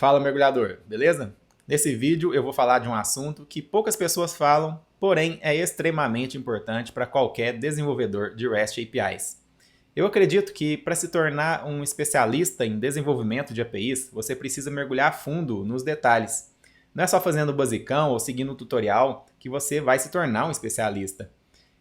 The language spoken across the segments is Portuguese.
Fala, mergulhador, beleza? Nesse vídeo eu vou falar de um assunto que poucas pessoas falam, porém é extremamente importante para qualquer desenvolvedor de REST APIs. Eu acredito que para se tornar um especialista em desenvolvimento de APIs, você precisa mergulhar a fundo nos detalhes. Não é só fazendo o basicão ou seguindo o tutorial que você vai se tornar um especialista.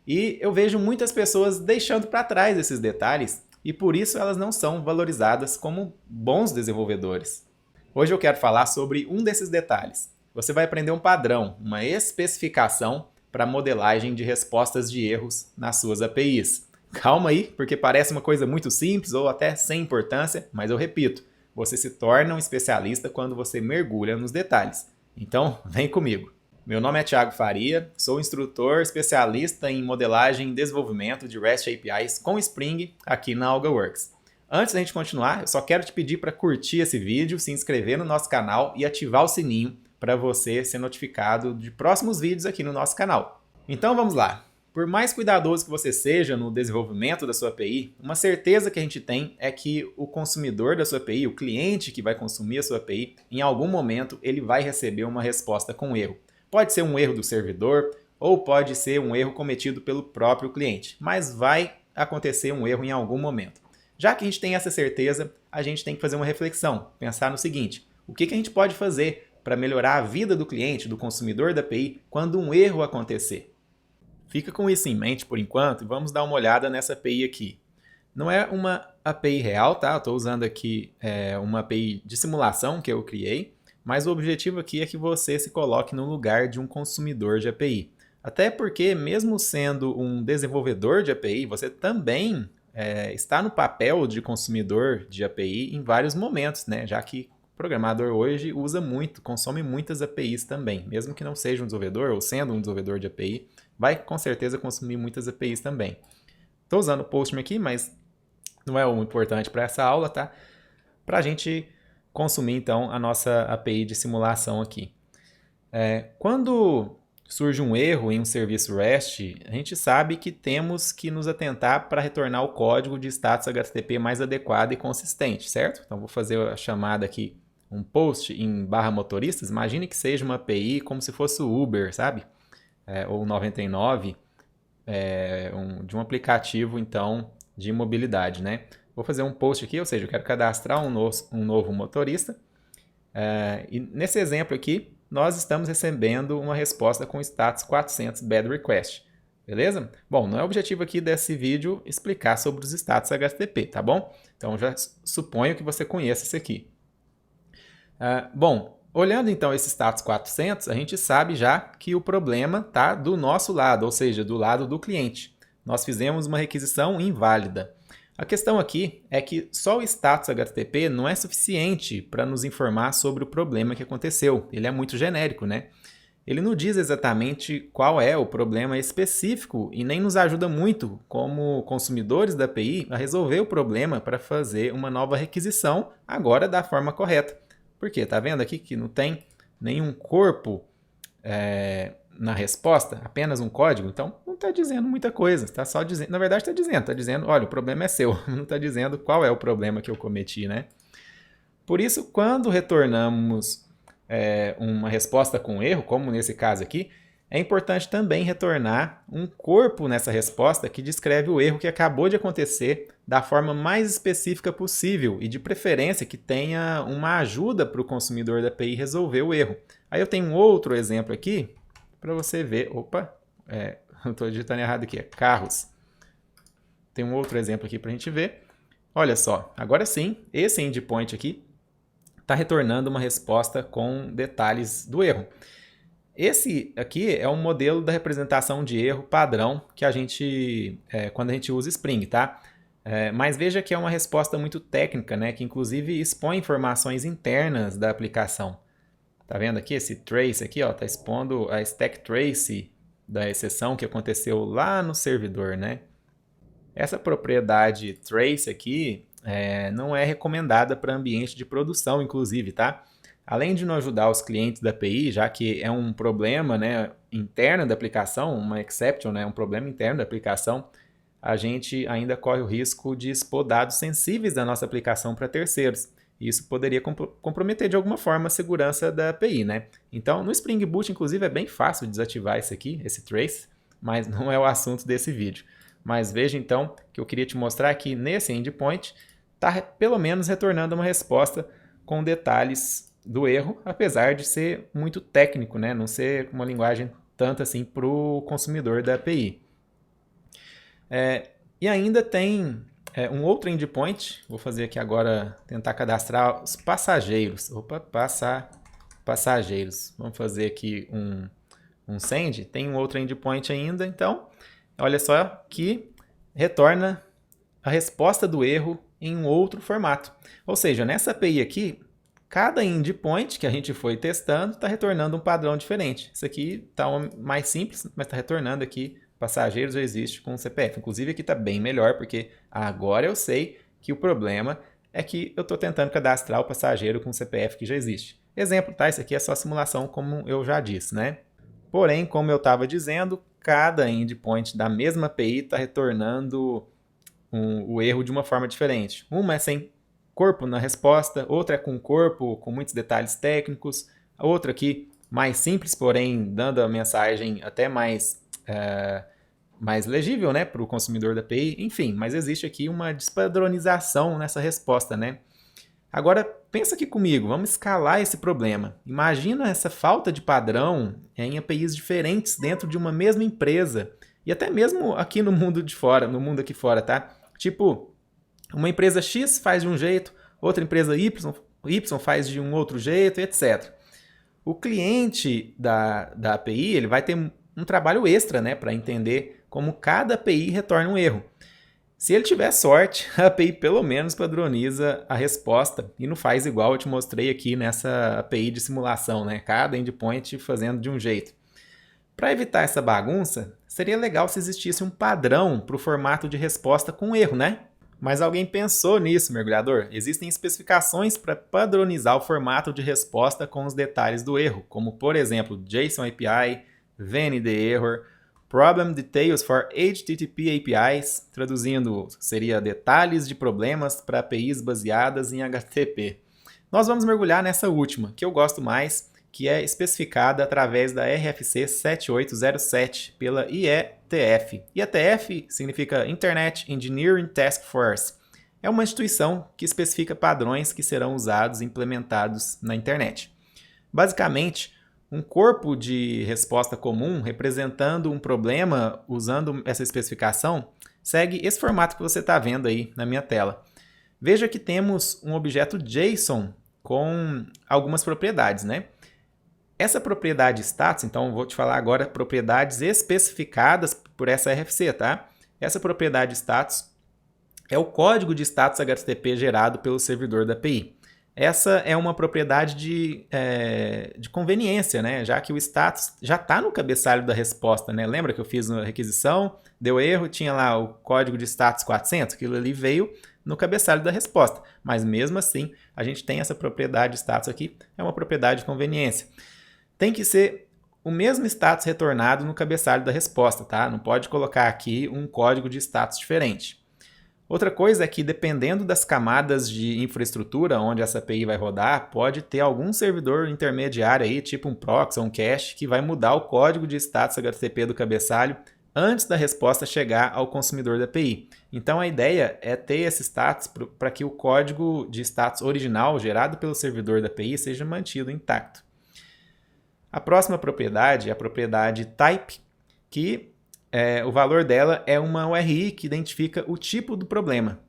E eu vejo muitas pessoas deixando para trás esses detalhes e por isso elas não são valorizadas como bons desenvolvedores. Hoje eu quero falar sobre um desses detalhes. Você vai aprender um padrão, uma especificação para modelagem de respostas de erros nas suas APIs. Calma aí, porque parece uma coisa muito simples ou até sem importância, mas eu repito, você se torna um especialista quando você mergulha nos detalhes. Então, vem comigo. Meu nome é Thiago Faria, sou instrutor especialista em modelagem e desenvolvimento de REST APIs com Spring aqui na AlgaWorks. Antes da gente continuar, eu só quero te pedir para curtir esse vídeo, se inscrever no nosso canal e ativar o sininho para você ser notificado de próximos vídeos aqui no nosso canal. Então vamos lá. Por mais cuidadoso que você seja no desenvolvimento da sua API, uma certeza que a gente tem é que o consumidor da sua API, o cliente que vai consumir a sua API, em algum momento ele vai receber uma resposta com erro. Pode ser um erro do servidor ou pode ser um erro cometido pelo próprio cliente, mas vai acontecer um erro em algum momento. Já que a gente tem essa certeza, a gente tem que fazer uma reflexão, pensar no seguinte: o que a gente pode fazer para melhorar a vida do cliente, do consumidor da API, quando um erro acontecer? Fica com isso em mente por enquanto e vamos dar uma olhada nessa API aqui. Não é uma API real, tá? Eu estou usando aqui uma API de simulação que eu criei, mas o objetivo aqui é que você se coloque no lugar de um consumidor de API. Até porque, mesmo sendo um desenvolvedor de API, você também está no papel de consumidor de API em vários momentos, né? Já que o programador hoje usa muito, consome muitas APIs também. Mesmo que não seja um desenvolvedor ou sendo um desenvolvedor de API, vai com certeza consumir muitas APIs também. Estou usando o Postman aqui, mas não é o importante para essa aula, tá? Para a gente consumir então a nossa API de simulação aqui. Quando surge um erro em um serviço REST, a gente sabe que temos que nos atentar para retornar o código de status HTTP mais adequado e consistente, certo? Então vou fazer a chamada aqui, um post em /motoristas. Imagine que seja uma API como se fosse o Uber, sabe? Ou 99, de um aplicativo então de mobilidade, né? Vou fazer um post aqui, ou seja, eu quero cadastrar um novo motorista. E nesse exemplo aqui, nós estamos recebendo uma resposta com status 400 bad request. Beleza? Bom, não é o objetivo aqui desse vídeo explicar sobre os status HTTP, tá bom? Então já suponho que você conheça isso aqui. Bom, olhando então esse status 400, a gente sabe já que o problema está do nosso lado, ou seja, do lado do cliente. Nós fizemos uma requisição inválida. A questão aqui é que só o status HTTP não é suficiente para nos informar sobre o problema que aconteceu. Ele é muito genérico, né? Ele não diz exatamente qual é o problema específico e nem nos ajuda muito, como consumidores da API, a resolver o problema para fazer uma nova requisição agora da forma correta. Por quê? Tá vendo aqui que não tem nenhum corpo na resposta, apenas um código? Então não está dizendo muita coisa, está só dizendo, na verdade está dizendo, olha, o problema é seu, não está dizendo qual é o problema que eu cometi, né? Por isso, quando retornamos uma resposta com erro, como nesse caso aqui, é importante também retornar um corpo nessa resposta que descreve o erro que acabou de acontecer da forma mais específica possível e de preferência que tenha uma ajuda para o consumidor da API resolver o erro. Aí eu tenho um outro exemplo aqui para você ver. Opa, eu estou digitando errado aqui, carros. Tem um outro exemplo aqui para a gente ver. Olha só, agora sim, esse endpoint aqui está retornando uma resposta com detalhes do erro. Esse aqui é um modelo da representação de erro padrão que a gente, quando a gente usa Spring, tá? Mas veja que é uma resposta muito técnica, né? Que inclusive expõe informações internas da aplicação. Tá vendo aqui esse trace aqui, ó, tá expondo a stack trace da exceção que aconteceu lá no servidor, né? Essa propriedade trace aqui não é recomendada para ambiente de produção, inclusive, tá? Além de não ajudar os clientes da API, já que é um problema, né, interno da aplicação, uma exception, né, um problema interno da aplicação, a gente ainda corre o risco de expor dados sensíveis da nossa aplicação para terceiros. e isso poderia comprometer de alguma forma a segurança da API, né? Então, no Spring Boot, inclusive, é bem fácil desativar isso aqui, esse trace, mas não é o assunto desse vídeo. Mas veja então que eu queria te mostrar que nesse endpoint está pelo menos retornando uma resposta com detalhes do erro, apesar de ser muito técnico, né? Não ser uma linguagem tanto assim para o consumidor da API. E ainda tem um outro endpoint, vou fazer aqui agora, tentar cadastrar os passageiros. Opa, passageiros. Vamos fazer aqui um send. Tem um outro endpoint ainda, então, olha só que retorna a resposta do erro em um outro formato. Ou seja, nessa API aqui, cada endpoint que a gente foi testando está retornando um padrão diferente. Isso aqui está mais simples, mas está retornando aqui passageiros já existe com CPF. Inclusive aqui está bem melhor, porque agora eu sei que o problema é que eu estou tentando cadastrar o passageiro com CPF que já existe. Exemplo, tá? Isso aqui é só simulação, como eu já disse, né? Porém, como eu estava dizendo, cada endpoint da mesma API está retornando o erro de uma forma diferente. Uma é sem corpo na resposta, outra é com corpo, com muitos detalhes técnicos, a outra aqui mais simples, porém dando a mensagem até mais legível, né, para o consumidor da API. Enfim, mas existe aqui uma despadronização nessa resposta, né? Agora, pensa aqui comigo, vamos escalar esse problema. Imagina essa falta de padrão em APIs diferentes dentro de uma mesma empresa, e até mesmo aqui no mundo de fora, no mundo aqui fora, tá? Tipo, uma empresa X faz de um jeito, outra empresa Y faz de um outro jeito, etc. O cliente da API ele vai ter um trabalho extra, né, para entender como cada API retorna um erro. Se ele tiver sorte, a API pelo menos padroniza a resposta e não faz igual eu te mostrei aqui nessa API de simulação, né? Cada endpoint fazendo de um jeito. Para evitar essa bagunça, seria legal se existisse um padrão para o formato de resposta com erro, né? Mas alguém pensou nisso, mergulhador? Existem especificações para padronizar o formato de resposta com os detalhes do erro, como por exemplo JSON API, Vanity Error, Problem Details for HTTP APIs, traduzindo seria detalhes de problemas para APIs baseadas em HTTP. Nós vamos mergulhar nessa última, que eu gosto mais, que é especificada através da RFC 7807 pela IETF. IETF significa Internet Engineering Task Force. É uma instituição que especifica padrões que serão usados e implementados na internet. Basicamente, um corpo de resposta comum representando um problema usando essa especificação segue esse formato que você está vendo aí na minha tela. Veja que temos um objeto JSON com algumas propriedades, né? Essa propriedade status, então vou te falar agora propriedades especificadas por essa RFC, tá? Essa propriedade status é o código de status HTTP gerado pelo servidor da API. Essa é uma propriedade de conveniência, né? Já que o status já está no cabeçalho da resposta, né? Lembra que eu fiz uma requisição, deu erro, tinha lá o código de status 400, aquilo ali veio no cabeçalho da resposta. Mas mesmo assim, a gente tem essa propriedade status aqui, é uma propriedade de conveniência. Tem que ser o mesmo status retornado no cabeçalho da resposta, tá? Não pode colocar aqui um código de status diferente. Outra coisa é que, dependendo das camadas de infraestrutura onde essa API vai rodar, pode ter algum servidor intermediário aí, tipo um proxy ou um cache, que vai mudar o código de status HTTP do cabeçalho antes da resposta chegar ao consumidor da API. Então a ideia é ter esse status para que o código de status original gerado pelo servidor da API seja mantido intacto. A próxima propriedade é a propriedade type, que o valor dela é uma URI que identifica o tipo do problema.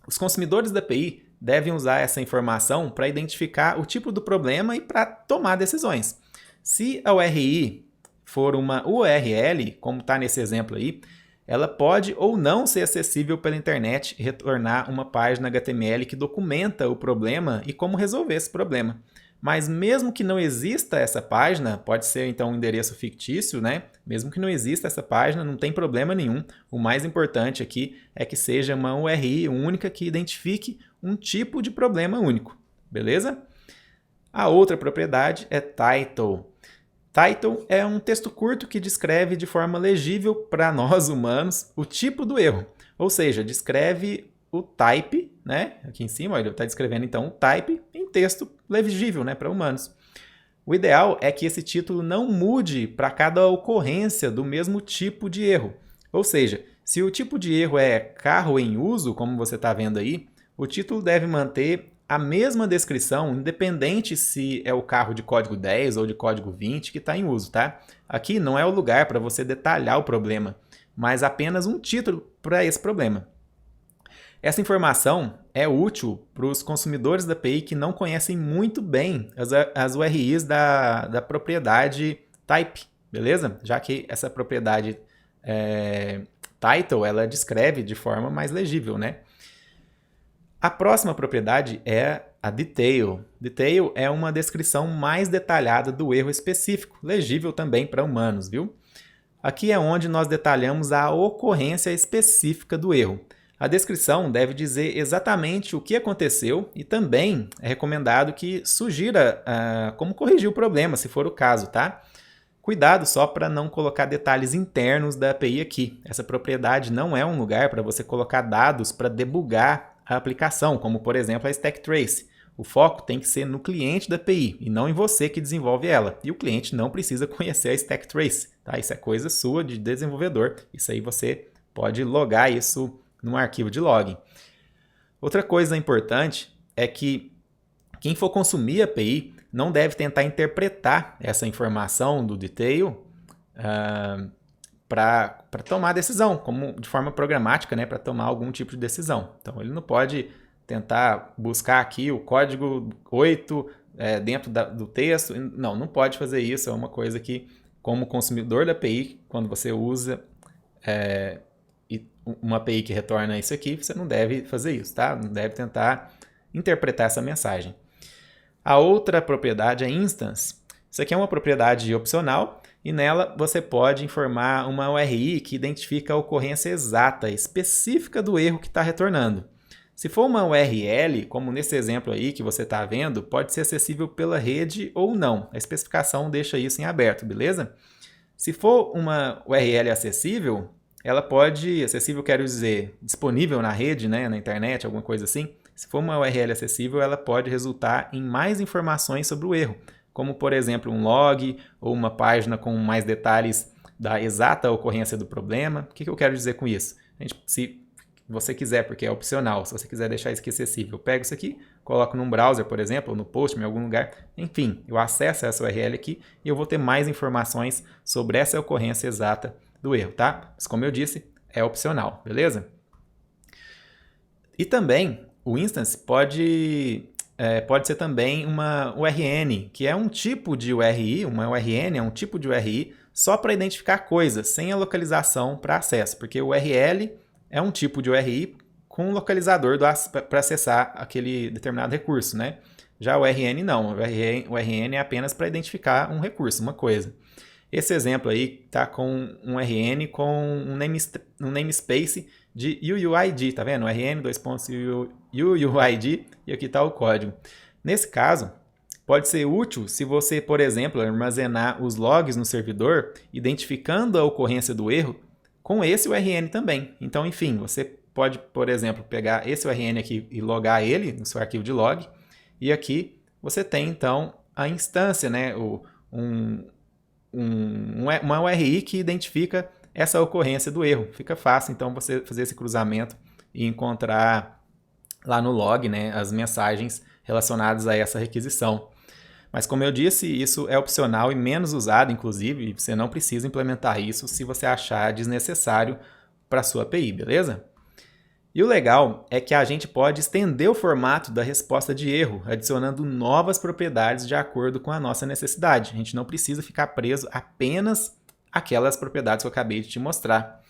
Os consumidores da API devem usar essa informação para identificar o tipo do problema e para tomar decisões. Se a URI for uma URL, como está nesse exemplo aí, ela pode ou não ser acessível pela internet e retornar uma página HTML que documenta o problema e como resolver esse problema. Mas mesmo que não exista essa página, pode ser então um endereço fictício, né? Mesmo que não exista essa página, não tem problema nenhum. O mais importante aqui é que seja uma URI única que identifique um tipo de problema único, beleza? A outra propriedade é title. Title é um texto curto que descreve de forma legível para nós humanos o tipo do erro, ou seja, descreve o type né? Aqui em cima, ele está descrevendo então o type em texto legível, né, para humanos. O ideal é que esse título não mude para cada ocorrência do mesmo tipo de erro. Ou seja, se o tipo de erro é carro em uso, como você está vendo aí, o título deve manter a mesma descrição, independente se é o carro de código 10 ou de código 20 que está em uso, tá? Aqui não é o lugar para você detalhar o problema, mas apenas um título para esse problema. Essa informação é útil para os consumidores da API que não conhecem muito bem as URIs da propriedade type, beleza? Já que essa propriedade title, ela descreve de forma mais legível, né? A próxima propriedade é a detail. Detail é uma descrição mais detalhada do erro específico, legível também para humanos, viu? Aqui é onde nós detalhamos a ocorrência específica do erro. A descrição deve dizer exatamente o que aconteceu e também é recomendado que sugira como corrigir o problema, se for o caso, tá? Cuidado só para não colocar detalhes internos da API aqui. Essa propriedade não é um lugar para você colocar dados para debugar a aplicação, como por exemplo a Stack Trace. O foco tem que ser no cliente da API e não em você que desenvolve ela. E o cliente não precisa conhecer a Stack Trace, tá? Isso é coisa sua de desenvolvedor. Isso aí você pode logar isso num arquivo de log. Outra coisa importante é que quem for consumir a API não deve tentar interpretar essa informação do detail para tomar decisão, como de forma programática, né, para tomar algum tipo de decisão. Então, ele não pode tentar buscar aqui o código 8 dentro do texto. Não pode fazer isso. É uma coisa que, como consumidor da API, quando você usa uma API que retorna isso aqui, você não deve fazer isso, tá? Não deve tentar interpretar essa mensagem. A outra propriedade é instance. Isso aqui é uma propriedade opcional e nela você pode informar uma URI que identifica a ocorrência exata, específica do erro que está retornando. Se for uma URL, como nesse exemplo aí que você está vendo, pode ser acessível pela rede ou não. A especificação deixa isso em aberto, beleza? Se for uma URL acessível, ela pode, acessível quero dizer, disponível na rede, né, na internet, alguma coisa assim. Se for uma URL acessível, ela pode resultar em mais informações sobre o erro, como, por exemplo, um log ou uma página com mais detalhes da exata ocorrência do problema. O que eu quero dizer com isso? Se você quiser, porque é opcional, se você quiser deixar isso aqui acessível, eu pego isso aqui, coloco num browser, por exemplo, ou no Postman, em algum lugar. Enfim, eu acesso essa URL aqui e eu vou ter mais informações sobre essa ocorrência exata do erro, tá? Mas como eu disse, é opcional, beleza? E também o instance pode ser também uma URN, que é um tipo de URI, uma URN é um tipo de URI só para identificar coisas, sem a localização para acesso, porque o URL é um tipo de URI com um localizador para acessar aquele determinado recurso, né? Já o URN não, o URN é apenas para identificar um recurso, uma coisa. Esse exemplo aí está com um URN com um namespace de UUID, tá vendo? URN, UUID, e aqui está o código. Nesse caso, pode ser útil se você, por exemplo, armazenar os logs no servidor, identificando a ocorrência do erro com esse URN também. Então, enfim, você pode, por exemplo, pegar esse URN aqui e logar ele no seu arquivo de log, e aqui você tem, então, a instância, né? Uma URI que identifica essa ocorrência do erro. Fica fácil, então, você fazer esse cruzamento e encontrar lá no log, né, as mensagens relacionadas a essa requisição. Mas, como eu disse, isso é opcional e menos usado, inclusive, e você não precisa implementar isso se você achar desnecessário para a sua API, beleza? E o legal é que a gente pode estender o formato da resposta de erro, adicionando novas propriedades de acordo com a nossa necessidade. A gente não precisa ficar preso apenas àquelas propriedades que eu acabei de te mostrar.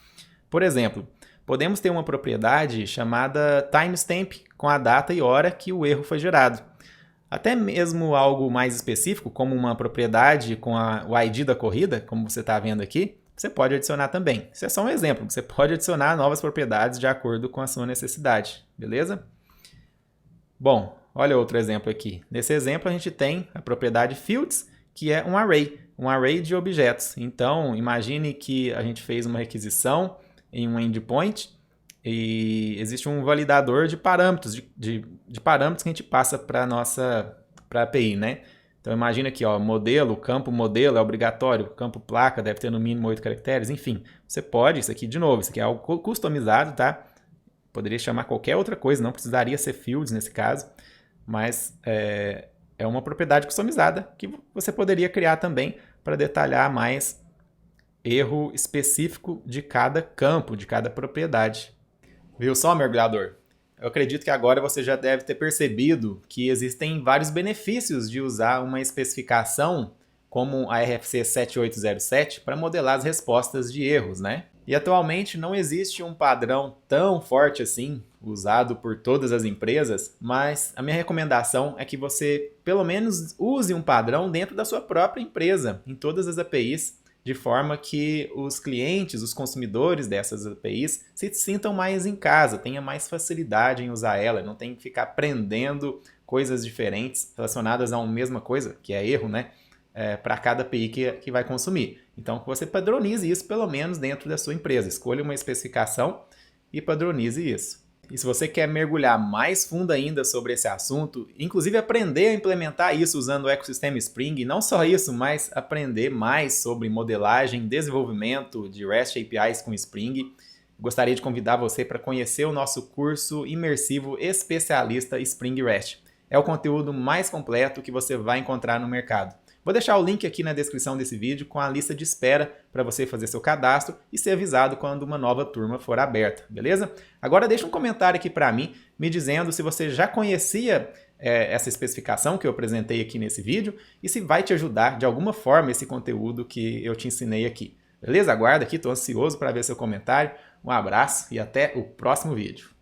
Por exemplo, podemos ter uma propriedade chamada timestamp, com a data e hora que o erro foi gerado. Até mesmo algo mais específico, como uma propriedade com o ID da corrida, como você está vendo aqui, você pode adicionar também. Isso é só um exemplo. Você pode adicionar novas propriedades de acordo com a sua necessidade, beleza? Bom, olha outro exemplo aqui. Nesse exemplo, a gente tem a propriedade fields, que é um array de objetos. Então, imagine que a gente fez uma requisição em um endpoint e existe um validador de parâmetros, de parâmetros que a gente passa para a nossa API, né? Então imagina aqui, ó, modelo, campo modelo é obrigatório, campo placa deve ter no mínimo 8 caracteres, enfim. Você pode, isso aqui de novo, isso aqui é algo customizado, tá? Poderia chamar qualquer outra coisa, não precisaria ser fields nesse caso, mas é uma propriedade customizada que você poderia criar também para detalhar mais erro específico de cada campo, de cada propriedade. Viu só, mergulhador? Eu acredito que agora você já deve ter percebido que existem vários benefícios de usar uma especificação como a RFC 7807 para modelar as respostas de erros, né? E atualmente não existe um padrão tão forte assim, usado por todas as empresas, mas a minha recomendação é que você pelo menos use um padrão dentro da sua própria empresa, em todas as APIs, de forma que os clientes, os consumidores dessas APIs se sintam mais em casa, tenham mais facilidade em usar ela, não tem que ficar aprendendo coisas diferentes relacionadas a uma mesma coisa, que é erro, né? Para cada API que vai consumir. Então, que você padronize isso pelo menos dentro da sua empresa. Escolha uma especificação e padronize isso. E se você quer mergulhar mais fundo ainda sobre esse assunto, inclusive aprender a implementar isso usando o ecossistema Spring, e não só isso, mas aprender mais sobre modelagem, desenvolvimento de REST APIs com Spring, gostaria de convidar você para conhecer o nosso curso imersivo especialista Spring REST. É o conteúdo mais completo que você vai encontrar no mercado. Vou deixar o link aqui na descrição desse vídeo com a lista de espera para você fazer seu cadastro e ser avisado quando uma nova turma for aberta, beleza? Agora deixa um comentário aqui para mim, me dizendo se você já conhecia essa especificação que eu apresentei aqui nesse vídeo e se vai te ajudar de alguma forma esse conteúdo que eu te ensinei aqui. Beleza? Aguarda aqui, estou ansioso para ver seu comentário. Um abraço e até o próximo vídeo.